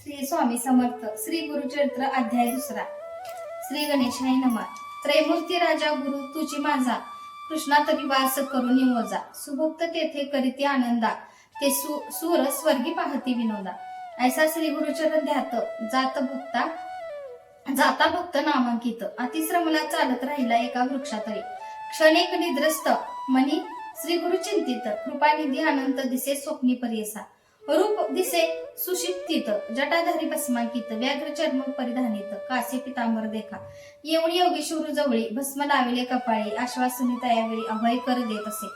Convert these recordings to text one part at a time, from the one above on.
श्री स्वामी समर्थ. श्री गुरुचरित्र अध्याय 2. श्री गणेशाय नमः. त्रैमूर्ती राजा गुरु तुझी माझा, कृष्णा तरी वास करून निवजा. सुभक्त तेथे करीती आनंदा, ते सूर स्वर्गी पाहती विनोदा. ऐसा श्री गुरुचरण ध्यात जाता भक्त नामांकित. अतिश्रमला चालत राहिला एका वृक्षातळी. क्षणिक निद्रस्त मनी श्री गुरु चिंतित. कृपानिधी अनंत दिसे स्वप्नी परियसा. रूप दिसे सुशिक्षित, जटाधारी भस्मांकित. व्याघ्र चर्म परिधानित, कासे पितांबर देखा. येऊन योगेश्वर जवळी, भस्म लाविले कपाळी. आश्वासनी तयावेळी अभय कर देत असे.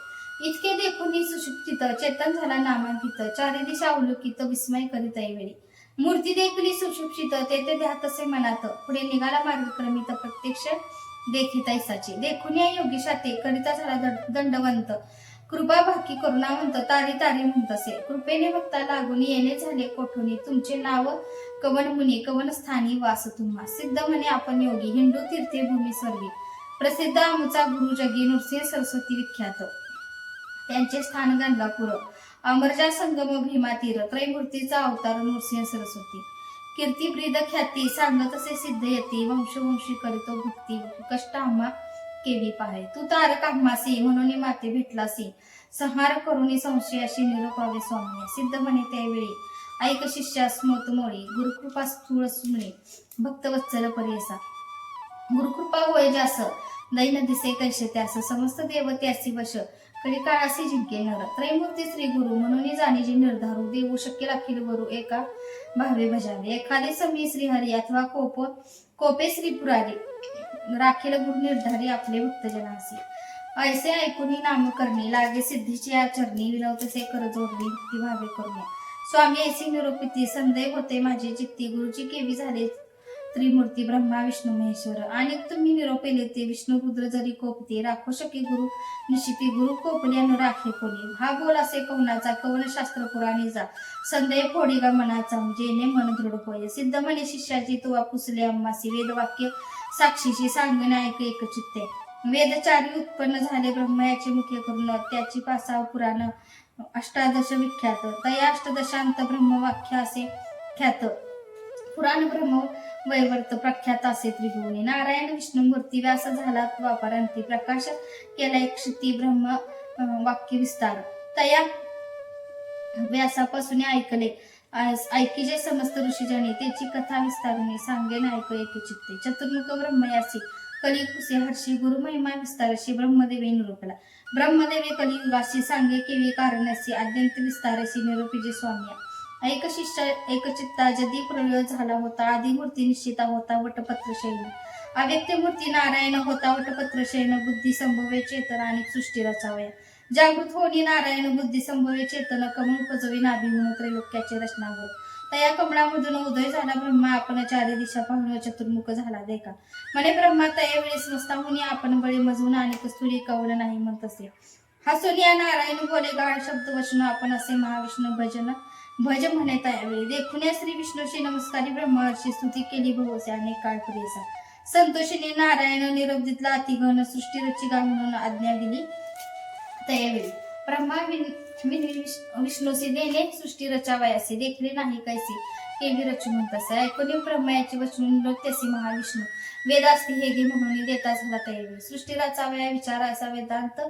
इतके देखून सुशिक्षित, चेतन झाला नामांकित. चारी दिशा अवलोकित, विस्मय करीत ऐवेळी. मूर्ती देखली सुशिक्षित, तेथे ध्यात असे मनात. पुढे निघाला मार्गक्रमित, प्रत्यक्ष देखित ऐसाचे. देखून या योगीशा ते करिता झाला दंडवंत. कृपा भाकी करुणावंत, तारी तारी म्हणत असे. कृपेने भक्ता लागून येणे झाले कोठुनी. तुमचे नाव कवन मुनी, कवन स्थानी वास तुम्हा. सिद्ध म्हणे आपण योगी, हिंदू तीर्थे भूमी स्वर्गी. प्रसिद्ध आमचा गुरु जगी, नृसिंह सरस्वती विख्यात. त्यांचे स्थान गंगापूर, अमरजा संगम भीमा तीर. त्रैमूर्तीचा अवतार नृसिंह सरस्वती. कीर्ती ब्रीद ख्याती, सांगत असे सिद्ध येते. वंशवंशी करीतो भक्ती, कष्ट आम्हा केवी पाहे. तू तारक आम्हासी, म्हणून माते भेटलासी. संहार करून संशयाशी निरोपावे स्वामी. सिद्ध म्हणे त्यावेळी, ऐक शिष्या स्मृत मोळी. गुरुकृपा स्थूळ सुमळे, भक्त वत्सल परियसा. गुरुकृपा होय जास, दैन दिसे कैसे त्यास. समस्त देव त्यासी वश, कडी काळासी जिंके नर. त्रैमूर्ती श्री गुरु, म्हणून जाणीजे निर्धारू. देऊ शक्य अखिल वरू, एका भावे भजावे. एखादे समी श्रीहरी, अथवा कोपे श्री पुरारी. राखील गुरु निर्धारी, आपले भक्तजनासी. ऐसे ऐकून नाम करणे, लागे सिद्धीची आचरणी. विनवतसे कर जोडली, भक्ती भावे करुणे. स्वामी ऐसी निरोपिती, संदेह होते माझे चित्ती. गुरुची केवी झाले त्रिमूर्ती, ब्रह्मा विष्णू महेश्वर. आणि तुम्ही निरोपेले ते, विष्णु रुद्र जरी कोपते. राखो शके गुरु निशिती, गुरु कोपल्यान राखे कोणी. हा बोल असे कवनाचा, कवन शास्त्र पुराणी जा. संदेह फोडी गा मनाचा, जेणे मन दृढ होय. सिद्ध म्हणे शिष्याची, तुवा पुसले अम्मासी. वेदवाक्य साक्षीची, सांगणे ऐक एक चित्ते. वेदचारी उत्पन्न झाले ब्रह्मयाचे मुख्य करून. त्याची पासाव पुराण अष्टादश विख्यात. तया अष्टदशांत ब्रह्मवाक्य असे ख्यात. पुराण ब्रह्म वैवर्त प्रख्यात असे त्रिभुवनी. नारायण विष्णू मूर्ती, व्यास झाला द्वापारांती. प्रकाश केला एक क्षिती, ब्रह्म वाक्य विस्तार. तया व्यासापासून ऐकले ऐकिजे समस्त ऋषीजणी. त्याची कथा विस्तारुनी, सांगेन ऐक एक चित्ते. चतुर्मुख ब्रह्मयासी, कलिकुसे हर्षी. गुरु महिमा विस्तारशी, ब्रह्मदेवी निरोपला. ब्रह्मदेवी कलियुगाशी, सांगे केवी कारणसी. अत्यंत विस्तारशी, निरोपीजे स्वामी. ऐक शिष्य एक चित्ता, जदी प्रलय झाला होता. आदी मूर्ती निश्चिता होता, वटपत्र शैन. अव्यक्त मूर्ती नारायण होता, वटपत्र शैन. बुद्धी संभवे चेतन, आणि सृष्टी रचावया. जागृत होणी नारायण, बुद्धी संभवे चेतन. कमळ उपजवी नाभिहून, त्रैलोक्याचे रचनावर. तया कमळामधून उदय झाला ब्रह्मा. आपण चारी दिशा पाहून चतुर्मुख झाला देखा. म्हणे ब्रह्मा तया वेळेस नसताहुनी, आपण बळे मजून. आणि कस्तुरी कवल नाही म्हणतसे. हसुनिया नारायण बोले गाढ शब्द वचन. आपण असे महाविष्णू भज म्हणे त्यावेळी. देखून या श्री विष्णूशी नमस्कारी, ब्रह्मर्षी स्तुती केली बहुसे अनेक काळ प्रियसा. संतोषीने नारायण निरोप दितला अतिघन. सृष्टी रची गा म्हणून आज्ञा दिली त्यावेळी. ब्रह्मा विष्णूसी देणे सृष्टी रचावयासी. देखले नाही कैसी, केवी रचू म्हणतसे. ऐकून ब्रह्मयाचे वचन लोक्यसी महाविष्णू. वेदास्ती हे गे म्हणून देता झाला त्यावेळी. सृष्टी रचावया विचार असा वेदांत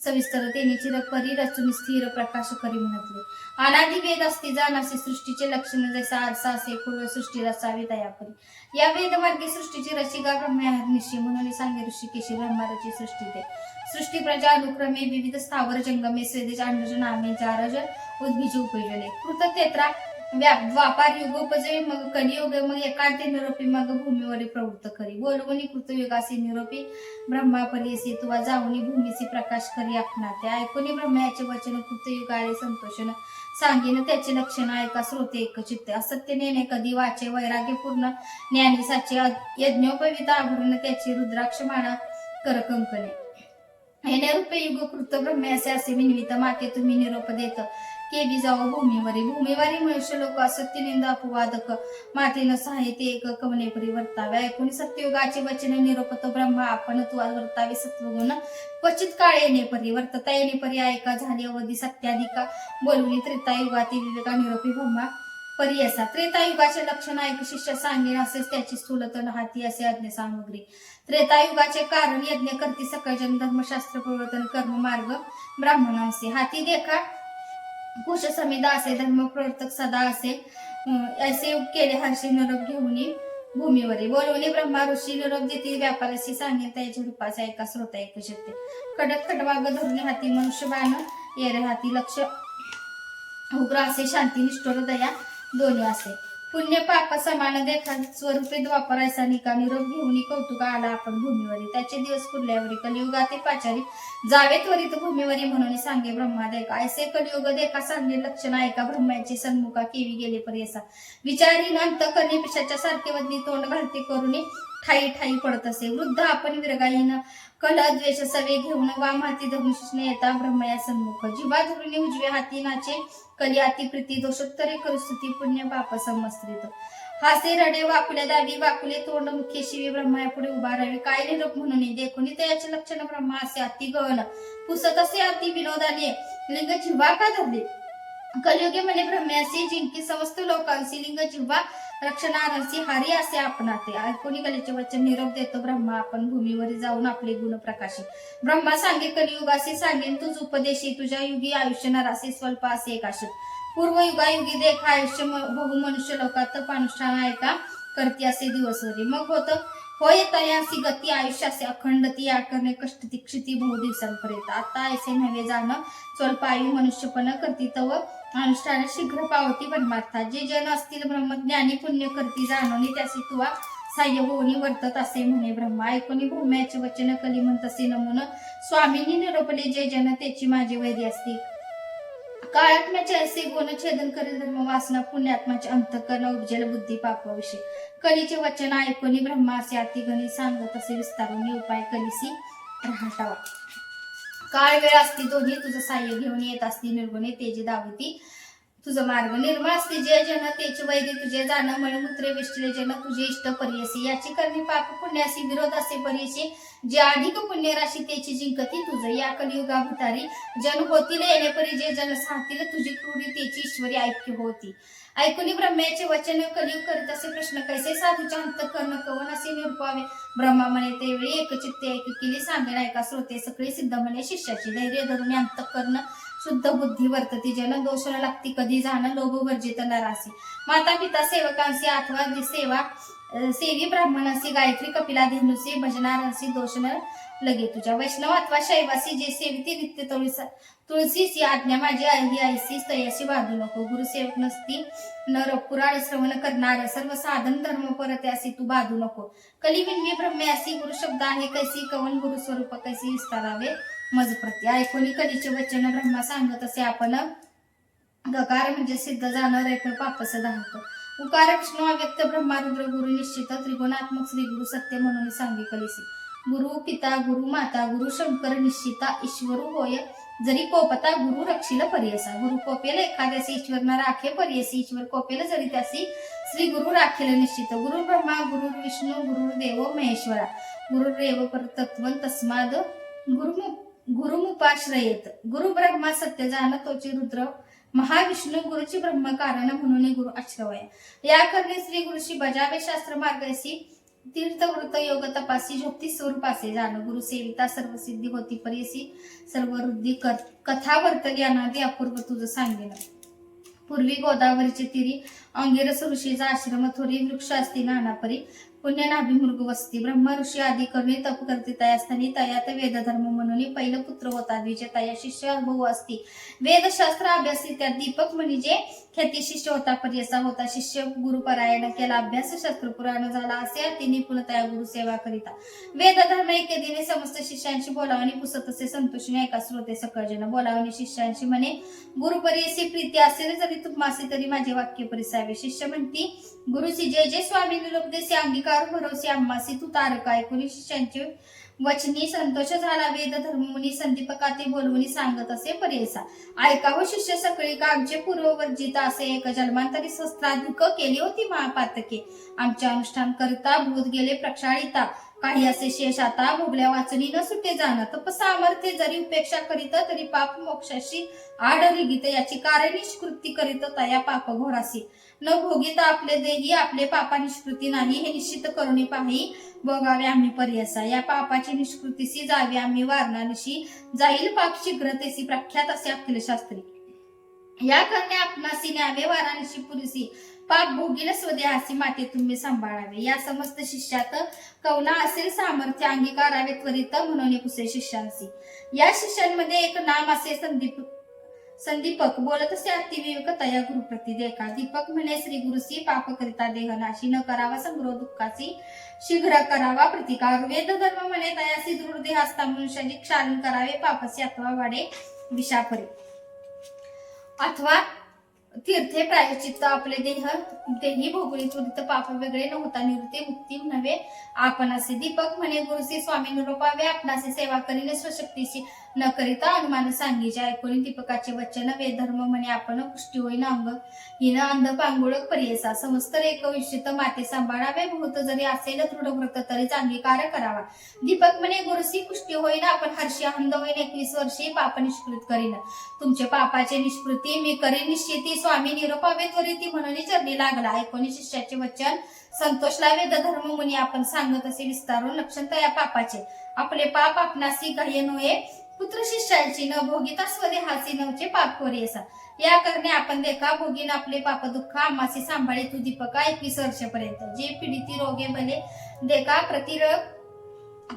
सविस्तर. तेने चिरपरी रचून स्थिर प्रकाश करी म्हणतले. अनादि वेद असती जाणासी, सृष्टीचे लक्षण जैसा आरसा असे. पूर्व सृष्टी रचावी तयापरी. या वेदमार्गे सृष्टीची रचिका ब्रह्मनिशी. म्हणून सांगे ऋषिकेशी, ब्रह्माची सृष्टी ते. सृष्टी प्रजा अनुक्रमे विविध स्थावर जंगमे. स्वेदेश अंडज नामे जारज उद्भिज उपयोजले. कृत तेत्रा द्वापार युग उपजे, मग कलियुग. मग एकांते निरोपी, मग भूमीवरी प्रवृत्त करी. बोलवणी कृतयुगासी निरोपी, ब्रह्मा परियसी. तुवा जाऊनी भूमीसी, प्रकाश करी आपणा. त्या ऐकून ब्रह्मयाचे वचन कृतयुगाळे संतोषण. सांगेन त्याचे लक्षण, ऐका श्रोते एक चित्ते. असत्य नेणे कधी वाचे, वैराग्य पूर्ण ज्ञानी साचे. यज्ञोपविता आभरण त्याची, रुद्राक्ष माळा कर कंकणे. येणे रूपे युग कृत ब्रह्म्यासे असे विनवित. माते तुम्ही निरोप देत, केवी जाओ भूमीवरी. भूमीवरी मनुष्य लोक असत्य निंदा अपवादक. मातेनं साहित्य एक कवने परिवर्तावे. ऐकून सत्ययुगाचे वचन निरोपतो ब्रह्मा. आपण तू वर्तावे सत्वगुण. क्वचित काळ येणे परी, वर्तता येणे परी. ऐका झाली अवधी सत्याधिका. बोलवणी त्रेतायुगाती विवेका निरोपी ब्रह्मा. परियसा त्रेतायुगाचे लक्षण ऐक शिष्य सांगेन असेच त्याची स्थूलतन हाती असे अज्ञ सामग्री. त्रेतायुगाचे कारण यज्ञ करती सकळजन धर्मशास्त्र प्रवर्तन कर्म मार्ग ब्राह्मणांसे हाती देखा कुश समिदा असे धर्म प्रवर्तक सदा असे असे केले हर्षी निरोप घेऊन भूमीवरी बोलवणे ब्रह्मा ऋषी निरोप देतील व्यापाराशी सांगेन त्याच्या रूपाचा एका श्रोता ऐकू शकते. कडक खडवाग धरून हाती मनुष्य बाण येरे हाती लक्ष उग्र असे शांती निष्ठुर दया दोन्ही असे पुण्य पाप समान देखा स्वरूपे द्वापरायचा निका निरोप घेऊन कौतुका आला आपण भूमीवरी. त्याचे दिवस पुरल्यावरी कलियुगातील पाचारी जावे त्वरित भूमीवरी म्हणून सांगे ब्रह्मा देखा ऐसे कलियुग देखा सांगे लक्षण ऐका ब्रह्माचे सन्मुखा केवी गेले पर्यसा विचारी अंत करणे पिशाच्या सारखे वदनी तोंड घालते करून ठाई ठाई पडत असे. वृद्ध आपण विरगाईन कल द्वेष सवे घेऊन वाम हाती धरून शिष्ण येता ब्रह्मया सन्मुख जिवा धरून उजव्या हाती नाचे कली अति प्रीती दोषोत्तरे करुस्तुती पुण्य पाप समस्त्रित हासे रडे वाकुले दावी वाकुले तोंड मुख्य शिवी ब्रह्मा पुढे उभा राहावे काय निरोप म्हणून देखून त्याचे लक्षण ब्रह्मा असे अति गहन पुसत असे अति विनोदाने लिंग जिव्हा का धरले कलियुगे म्हणे ब्रह्म्यासी जिंकी समस्त लोकांशी लिंग जिव्हा रक्षणारसी हारी असे आपणाते. ऐकून कलेचे वचन निरोप देतो ब्रह्मा आपण भूमीवर जाऊन आपले गुण प्रकाशी. ब्रह्मा सांगे कलियुगाशी सांगेन तुझ उपदेशी तुझ्या युगी आयुष्य नरासे स्वल्प असे एकाशी पूर्व युगायुगी देख आयुष्य बहु मनुष्य लोकात अनुष्ठान ऐका करती असे दिवसवरी मग होत होय तयासी गती आयुष्य असे अखंडती या करणे कष्ट दीक्षिती बहु दिवसांपर्यंत आता ऐसे नव्हे जाणं स्वल्प आयु मनुष्यपण करती तव अनुष्ठान शीघ्र पावती परमार्था जे जन असतील ब्रह्मज्ञानी पुण्य करती जाणवणी त्यासी तुवा साह्य होऊनी वर्तत असे म्हणे ब्रह्मा. ऐकून ब्रह्म्याचे वचन कली म्हणत असे नमून स्वामींनी निरोपले जे जन त्याची माझे वैरी असते. काळात्म्याचे असे गुण छेदन करेल धर्म वासना पुण्यात्माचे अंतकरण उपजेल बुद्धी पापविषयी कलीचे वचन ऐकून ब्रह्मा असे अतिगणी सांगत असे विस्तारून उपाय कलिसी राहटावा. काळ वेळ असती दोन्ही तुझं साह्य घेऊन येत असती निर्गुणे तेजे दावती तुझं मार्ग निर्मळ असते जे जन तेचे वैरी तुझे जाणं मळमूत्रे विष्टले जन तुझे इष्ट पर्यसी याची करणी पाप पुण्यासी विरोध असे पर्यसी जे अधिक पुण्य राशी त्याची जिंकती तुझं या कलियुगा भुतारी जन होतील येणेपरी जे जन साहतील तुझी क्रूरी त्याची ईश्वरी ऐक्य होती. ऐकून ब्रह्म्याचे वचन कलियुग करीत असे प्रश्न कैसे साधूच्या अंतःकरण कवन असे निरूपावे. ब्रह्मा म्हणे तेवेळी एकचित्ते ऐक केली सांगेन ऐका श्रोते सगळे सिद्ध म्हणे शिष्याची धैर्य धरून अंतःकरण शुद्ध बुद्धी वर्तती जन दोष न लागती कधी जाणं लोभ वर्जित नरासी माता पिता सेवकांशी अथवा सेवा सेवी ब्राह्मणासी गायत्री कपिला धेनुसी भजनारांशी दोष न लगे तुझ्या वैष्णव अथवा शैवासी जे सेविती नित्य तुळशीची आज्ञा माझी आई ऐसी तयाशी वादू नको. गुरुसेवक नसती नर पुराण श्रवण करणार सर्व साधन धर्म परत असे तू बाधू नको. कली विनवी ब्रह्म्यासी गुरु शब्द आहे कैसी कवन गुरु स्वरूप कैसी विस्तारावे मज प्रती. ऐकून कलीचे वचन ब्रह्मा सांगत असे आपण गकार म्हणजे सिद्ध जाणं रेख पापस दाहक उकार विष्णू अव्यक्त ब्रह्मा रुद्र गुरु निश्चित त्रिगुणात्मक श्री गुरु सत्य म्हणून सांगे कलिसी. गुरु पिता गुरु माता गुरु शंकर निश्चिता ईश्वरू होय जरी कोपता गुरु रक्षिल पर्यसा. गुरु कोपेल एखाद्यासी ईश्वर न राखे पर्यसी ईश्वर कोपेल जरी त्यासी श्री गुरु राखेल निश्चित. गुरु ब्रह्मा गुरु विष्णू गुरु देव महेश्वरा गुरुरेव परतत्व तस्माद गुरुमुपाश्रयेत. गुरु ब्रह्मा सत्य जाण तोची रुद्र महाविष्णू गुरुची ब्रह्म कारण म्हणून गुरु आश्रवय या करणे श्री गुरुशी बजावे शास्त्र मार्गसी तीर्थवृत योग तपासी झोपती स्वरूपासे जाण. गुरु सेविता सर्व सिद्धी होती पर्यसी सर्व वृद्धी कथा वर्तली अनादी अपूर्व तुझं सांगेन. पूर्वी गोदावरीचे तिरी अंगिरस ऋषीचा आश्रम थोरी वृक्ष असती नानापरी पुण्य नाभिमृग वस्ती. ब्रह्मा ऋषी आदी करणे तप करते तयास्थानी तयात वेदधर्म म्हणून पहिलं पुत्र होता द्विज तया शिष्य बहु असती वेदशास्त्र अभ्यासी त्या दीपक म्हणजे ख्याती शिष्य होता पर्यसा होता शिष्य गुरुपरायण केला अभ्यास शास्त्र पुराण झाला असे अति निपुण तया गुरु सेवा करिता. वेदधर्म एके दिने समस्त शिष्यांशी बोलावणी पुसत असे संतोषीने एका श्रोते सकळजन बोलावणी शिष्यांशी म्हणे गुरुपरीसी प्रीती असेल जरी तुम्हासी तरी माझे वाक्य परिसावे. शिष्य म्हणती गुरुसी जे जे स्वामी निरोपदेसी अंगीकार भरोसे आम्हासी तू तारक. ऐकून शिष्यांचे वचनी संतोष झाला वेद धर्ममुनी संदीपकाते बोलवणी सांगत असे पर्यसा. ऐकावं शिष्य सकळी का आमचे पूर्ववर्जित असे एक जन्मांतरी सहस्त्राधिक केली होती महापातके आमचे अनुष्ठान करता भूत गेले प्रक्षाळिता काही असे शेष आता भोगल्या वाचनी न सुटे जाणं. तप सामर्थ्य जरी उपेक्षा करीत तरी पाप मोक्षाशी आड रिगीत. याची कारण निष्कृती करीत तया पाप घोरासी. न भोगीत आपले देही आपले पापा निष्कृती नाही. हे निश्चित करुणी पाही भोगावे आम्ही पर्यसा. या पापाची निष्कृतीसी जावी आम्ही वारणानिशी. जाईल पाप शीघ्रतेसी प्रख्यात असे अखिल शास्त्री. या करणे आपणासी न्यावे वाराणसी पुरीसी. पाप भोगील स्वदेहासी माते तुम्ही सांभाळावे. या समस्त शिष्यात कवना असेल सामर्थ्य अंगीकारावे त्वरित म्हणून पुसे शिष्यांसी. या शिष्यांमध्ये एक नाम असे संदीपक बोलत असे अतिविवेक तया गुरुप्रती देखा. दीपक म्हणे श्री गुरुसी पाप करिता देहनाशी. न करावा संग्रह दुःखाची शीघ्र करावा प्रतिकार. वेद धर्म म्हणे तयासी दृढ देह असता मनुष्याची क्षालन करावे पापसी अथवा वाडे विषापरी. अथवा तीर्थे प्रायश्चित्त आपले देही भोगली त्वरित पाप वेगळे न होता निवृत्ती मुक्ती नव्हे आपण असे. दीपक म्हणे गुरुसी स्वामी निरोपावे आपणासे सेवा करीने स्वशक्तीशी न करिता अनुमान सांगीचे. ऐकून दीपकाचे वचन वेद धर्म म्हणे आपण पुष्टी होईन अंग हिन अंध पांगुळ पर्यसा. समस्त रेक विश्चित माते सांभाळावे. भूत जरी असेल दृढ व्रत तरीच अंगीकार करावा. दीपक म्हणे गुरुसी पुष्टी होईन आपण हर्षी अंध होईन 21 वर्षी पाप निष्कृत करीन. तुमचे पापाचे निष्कृती मी करीन निश्चिती. स्वामी निरोपावे त्वरिती म्हणून चरणी लागला. ऐकून शिष्याचे वचन संतोषला. वेद धर्म मुनी आपण सांगत असे विस्तारून लक्षण या पापाचे. आपले पाप आपणासी गाह्य नव्हे पुत्र शिष्याची. न भोगिता स्वदेहासी नवचे पाप कोरियसा. या करणे आपण देखा भोगीन आपले पाप दुःख आम्हासी सांभाळे तू दीपका 21 वर्षापर्यंत. जे पीडिती रोगे बले देखा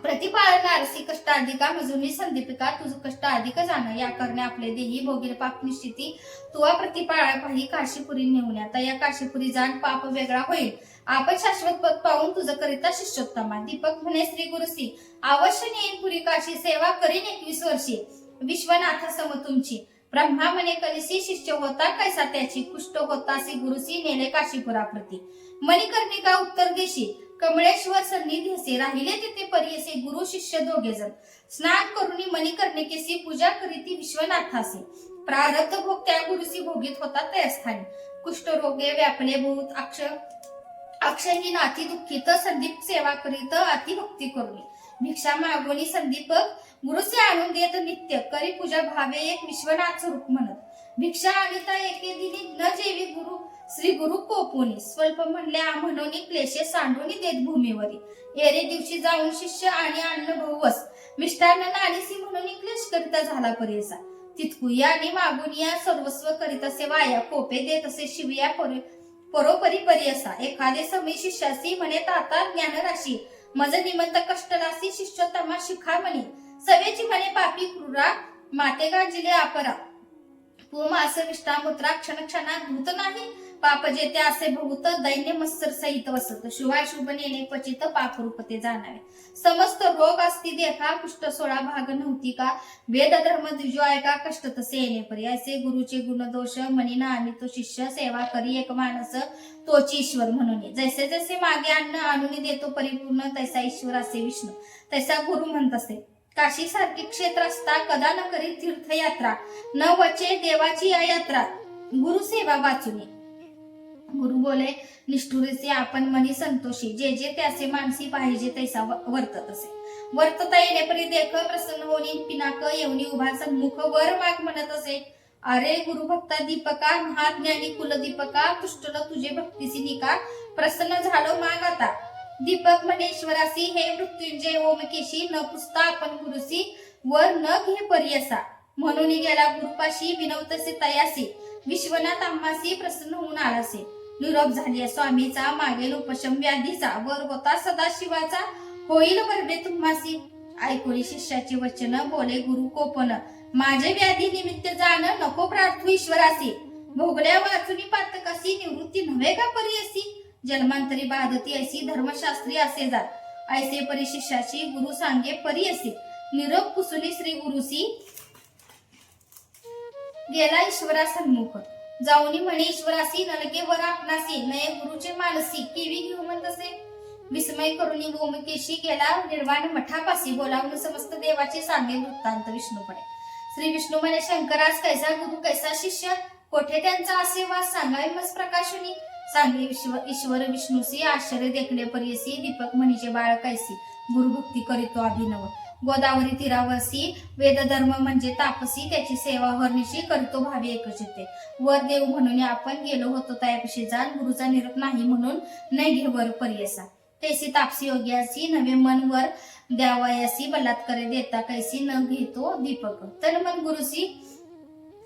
प्रतिपाळनारसी कष्ट अधिका मजुनी संदीपिका तुझ कष्ट अधिक जाण. या करणे आपले देही भोगील पाप निश्चिती तुवा प्रतिपाळा पाही काशीपुरी नेऊन. आता या काशीपुरी जाण पाप वेगळा होईल. आपण शाश्वत पद पाहून तुझं करिता शिष्योत्तमा. दीपक म्हणे श्री गुरुसी अवश्य नेईन पुरी काशी. सेवा करीन 21 वर्षे विश्वनाथा सम तुमची. ब्रह्मा म्हणे कलिसी शिष्य होता कैसा त्याची. कुष्ठ होतासी गुरुसी नेले काशीपुराप्रती. मणिकर्णिका उत्तर देशी कमळेश्वर सन्निधीसे. राहिले तिथे परियसे गुरु शिष्य दोघे जण. स्नान करुणी मणिकर्णिकेसी पूजा करीती विश्वनाथासी. प्रारब्ध भोग त्या गुरुसी भोगीत होता त्या स्थानी. कुष्ठ रोगे व्यापले भूत अक्षयी नाती दुःखित. संदीप सेवा करीत अति भक्ती करुणी. भिक्षा मागोनी संदीपक गुरुसी आणून देत नित्य. करी पूजा भावे एक विश्वनाथ स्वरूप म्हणत. भिक्षा आणिता एके दिनी न जेवी गुरु श्री गुरु कोपुनी. स्वल्प म्हणल्या म्हणून क्लेशे सांडून देत भूमीवरी. एरे दिवशी जाऊन शिष्य आणि अन्न बहुवस. मिष्टान्न नानीसी म्हणून क्लेश करिता झाला परेसा. तितकुया आणि मागून या सर्वस्व करीत असे वाया. कोपे देत असे शिवया परोपरी परियसा. एखादे समय शिष्यासी म्हणे ताता ज्ञानराशी. मज निमंत कष्टरासी शिष्योत्तमा शिखा म्हणे. सवेची म्हणे पापी क्रूरा माते गाजिले आपरा. पुमास विष्टामुत्रा क्षण क्षणात भूत नाही. पाप जेते असे बहुत दैन्य मत्सर सहित वसत. शुभाशुभ नेणे क्वचित पाप रूपते जाणावे. समस्त रोग असती देखा कुष्ठ 16 भाग नव्हती का. वेद धर्म द्विजो ऐका कष्ट तसे येणे परी. ऐसे गुरुचे गुण दोष म्हणीना आणि तो शिष्य सेवा करी एक मानस तोची ईश्वर म्हणून. जैसे जैसे मागे अन्न आणून देतो परिपूर्ण तैसा ईश्वर असे विष्णू. तैसा गुरु म्हणत असे. काशी सारखे क्षेत्र असता कदा न करी तीर्थयात्रा. न वचे देवाची या यात्रा गुरु सेवा वाचुनी. गुरु बोले निष्ठुरीचे आपण मनी संतोषी. जे जे त्याचे मानसी पाहिजे तैसा वर्तत असे. वर्तता येण्यापरी देख प्रसन्न होणी पिनाक येऊनी उभा सन्मुख वर माग म्हणत असे. अरे गुरु भक्ता दीपका महाज्ञानी कुलदीपका. तुष्टल तुझे भक्तीसी निका. प्रसन्न झालो माग आता. दीपक म्हणे ईश्वरासी हे मृत्युंजय ओमकेशी. न पुसता आपण गुरुसी वर न घे पर्यसा. म्हणून गेला गुरुपाशी विनवतसे तयासी. विश्वनाथ आम्हासी प्रसन्न होऊन आलासे. निरोप झाली स्वामीचा मागेल उपशम व्याधीचा. वर होता सदाशिवाचा होईल बरडे तुम्हासी. ऐकून शिष्याचे वचन बोले गुरु कोपन. माझे व्याधी निमित्त जाण नको प्रार्थू ईश्वरासी. भोगल्या वाचुनी पातकासी निवृत्ती नव्हे का परियसी. जन्मांतरी बाधती ऐसी धर्मशास्त्री असे जात. ऐसे परी शिष्याची गुरु सांगे परियसी. निरोप पुसुनी श्री गुरुसी गेला ईश्वरा सन्मुख. जाऊनी म्हणे ईश्वरासी नलके वर आपणासी. नये गुरुचे मानसी केवी घेऊ म्हणत असे. विस्मय करुणी गोमकेशी गेला निर्वाण मठापासी. बोलावून समस्त देवाचे सांगे वृत्तांत विष्णूपणे. श्री विष्णू म्हणे शंकरास कैसा गुरु कैसा शिष्य. कोठे त्यांचा असे वास सांगावे मस प्रकाशुनी. सांगे ईश्वर विष्णूसी आश्चर्य देखणे परियसी. दीपक म्हणीचे बाळ कैसी. गुरुभक्ती करीतो अभिनव. गोदावरी तीरावसी वेदधर्म म्हणजे तापसी, त्याची सेवा हरनिशी करतो भावी एकचित्ते. वर देव म्हणून आपण गेलो होतो तयापशी जाण, गुरुचा निरोप नाही म्हणून न घे वर पर्यसा. तैसी तापसी योग्यासी नवे मन वर द्यावयासी, बलात्कारे देता कैसी न घेतो दीपक. तन मन गुरुसी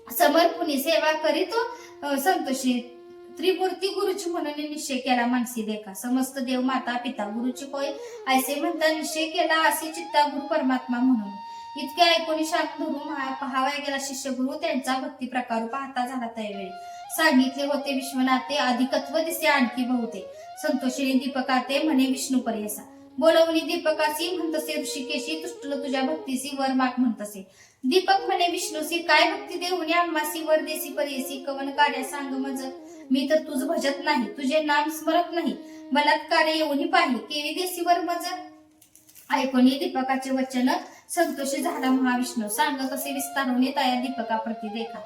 समर्पुनी सेवा करीतो संतोषी. त्रिमूर्ती गुरुची म्हणून निश्चय केला मानसी देखा, समस्त देव माता पिता गुरुची होय ऐसे म्हणता निश्चय केला असे चित्ता गुरु परमात्मा म्हणून. इतके ऐकून शांत धरून पहावाय गेला शिष्य गुरु, त्यांचा भक्ती प्रकार पाहता झाला त्यावेळी. सांगितले होते विश्वनाथे अधिकत्व दिसे आणखी बहुते, संतोषिनी दीपकाते म्हणे विष्णू पर्यसा. बोलवणी दीपकासी म्हणतसे ऋषिकेशी, तुष्टलो तुझ्या भक्तीसी वर माग म्हणतसे. दीपक म्हणे विष्णूसी काय भक्ती देऊनी आम्हासी, वर देसी पर्यसी कवन कार्य सांग मज. मी तर तुझ भजत नाही, तुझे नाम स्मरत नाही, बलात्कारे येऊनी पाहि केवी देसी वर मज. ऐकूनी दीपकाचे वचन संतोषी झाला महाविष्णू, सांगत असे विस्तारोने तया दीपका प्रती देखा.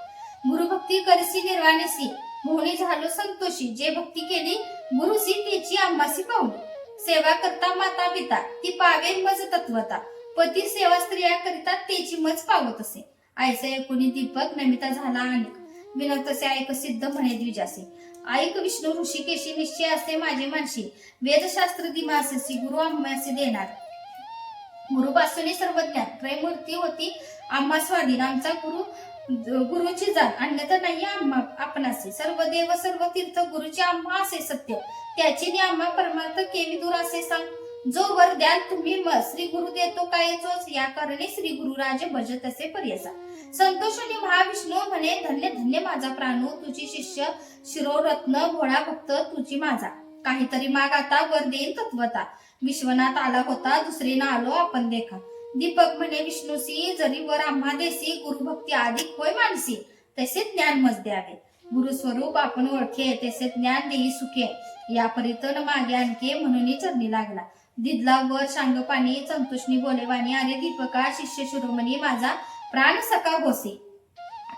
गुरुभक्ती करसी निर्वाणसी मोहनी झालो संतोषी, जे भक्ती केली गुरुसी त्याची आम्हासी पावली. सेवा करता माता पिता ती पावे मज तत्वता, पती सेवा स्त्रिया करिता त्याची मज पावत असे. ऐसे ऐकूनी दीपक नमिता झाला अनेक, विनवतसे ऐक सिद्ध म्हणे द्विजासे. ऐक विष्णू ऋषिकेशी निश्चय असे माझे मानशी, वेदशास्त्र दिमाससी गुरु आम्हासी देणार. गुरुपासून सर्व ज्ञान त्रयमूर्ती होती आम्हा स्वाधीन, आमचा गुरुची जाण अन्यथा नाही आम्हा आपणासे. सर्व देव सर्व तीर्थ गुरुचे आम्हा असे सत्य, त्याची आम्हा परमार्थ केवी दूर असे सांग. जो वर द्याल तुम्ही मग श्री गुरु देतो काय चोच, या कारणे श्री गुरुराज भजत असे पर्यसा. संतोषाने महाविष्णू म्हणे धन्य धन्य माझा प्राणू, तुझी शिष्य शिरोरत्न भोळा भक्त तुझी माझा. काहीतरी माग आता वर देईन तत्वता, विश्वनाथ आला होता दुसरे ना आलो आपण देखा. दीपक म्हणे विष्णूसी जरी वर आम्हा देसी, गुरुभक्ती अधिक होय मानसी तसे ज्ञान मज द्यावे. गुरुस्वरूप आपण ओळखे तसे ज्ञान देई सुखे, या परितन मागे आणखे म्हणून चरणी लागला. दिदला वर सांग पाणी संतोषनी बोलेवाणी, अरे दीपका शिष्य शिरोमणी माझा प्राण सखा होसी.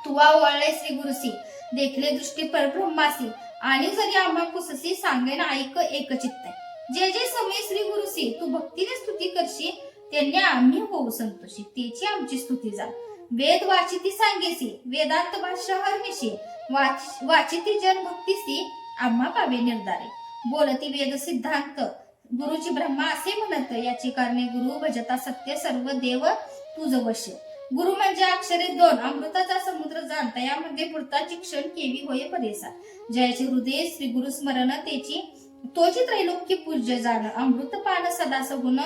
तुवा ओळले श्री गुरुसी देखले दृष्टी परब्रह्मासी, आणि जरी आम्हा कुससी सांगेन ऐक एकचित्त. जे जे समय श्री गुरुसी तू भक्तीने स्तुती करशी, त्यांनी आम्ही होऊ संतोषी त्याची आमची स्तुती जा. वेद वाचिती सांगेसी वेदांत भाष्य हरनिशी, वाचिती जन भक्तीसी आम्हा पावे निर्धारे. बोलती वेद सिद्धांत गुरुची ब्रह्मा असे म्हणत, याची कारणे गुरु भजता सत्य सर्व देव तुझ वश्य. गुरु म्हणजे अक्षरे दोन अमृताचा समुद्र जाणता, यामध्ये पुरताची क्षण केवी होय परेसा. जयाचे हृदय श्री गुरु स्मरण त्याची, तोची त्रैलोक्य पूज्य जाण. अमृत पान सदा सगुण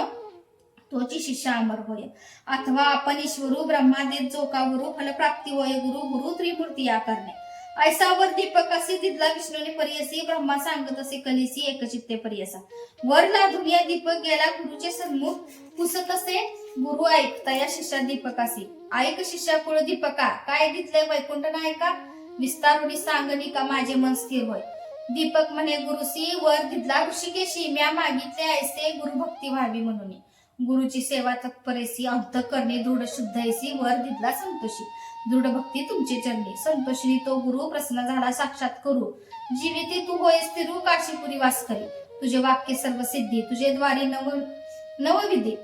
तोची शिष्य अमर होय. अथवा आपण ईश्वरू ब्रह्मा देत जो का गुरु, फल प्राप्ती होय गुरु गुरु त्रिमूर्ती या करणे. ऐसा वर दीपक असे दिदला विष्णूने पर्यसी, ब्रह्मा सांगत असे कलिसी एकचित्ते पर्यसा. वर लाधून या दीपक गेला गुरुचे सन्मुख, पुसत असे गुरु ऐकता या शिष्या दीपकासी. ऐक शिष्या कुळ दीपका काय दिसले वैकुंठ नायका, विस्तारुनी सांगणी का माझे मन स्थिर होय. दीपक म्हणे गुरुसी वर दिदला ऋषिकेशी, म्या मागितले ऐसे गुरुभक्ती व्हावी म्हणून. गुरुची सेवा तत्परेसी अंतःकरणे दृढ शुद्ध ऐसी, वर दिदला संतोषी दृढ भक्ती तुमचे चरणी. संतोषिनी तो गुरु प्रसन्न झाला साक्षात करू, जीविते तू होय स्थिरू काशीपुरी वास करी. तुझे वाक्य सर्व सिद्धी तुझे द्वारे नवविधी,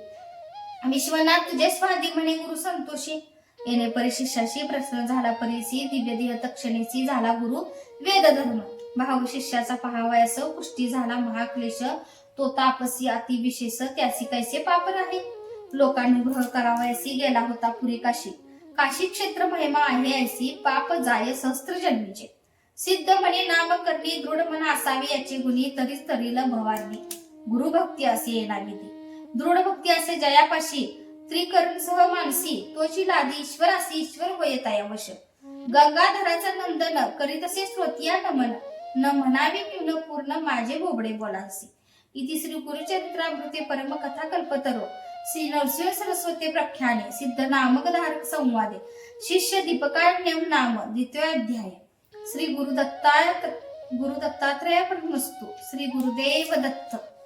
विश्वनाथ तुझे स्वाधी म्हणे गुरु संतोषी. येणे परी शिष्याशी प्रसन्न झाला परीसी, दिव्य देह तक्षणेसी झाला गुरु वेद धर्म. भाऊ शिष्याचा पहावयास पुष्टी झाला महाक्लेश, तो तापसी अति विशेष त्यासी कैसे पाप राहे. लोकानुग्रह करावयासी गेला होता पुरी काशी, काशी क्षेत्र महिमा आहे ऐसी पाप जाय सहस्त्र जन्मीचे. सिद्ध म्हणे नाम करणी दृढ मन असावी याची गुणी, तरीच तरील भवानी गुरु भक्ती असे येणावी ती. दृढ भक्ती असे जयापाशी त्रिकरण सह मानसी, तोची लादी ईश्वर असे ईश्वर होय तया वश. गंगाधराचा नंदन करीत असे श्रोतिया नमन, न म्हणावे की न पूर्ण माझे बोबडे बोलासी. इति श्री गुरुचरित्रामृते परम कथा कल्पतरो श्री नरसिंह सरस्वती प्रख्याने सिद्ध नामक धारक संवादे शिष्य दीपकाण्यम नाम द्वितीय अध्याय. श्री गुरुदत्तात्रय प्रणमस्तु. श्री गुरुदेव दत्त.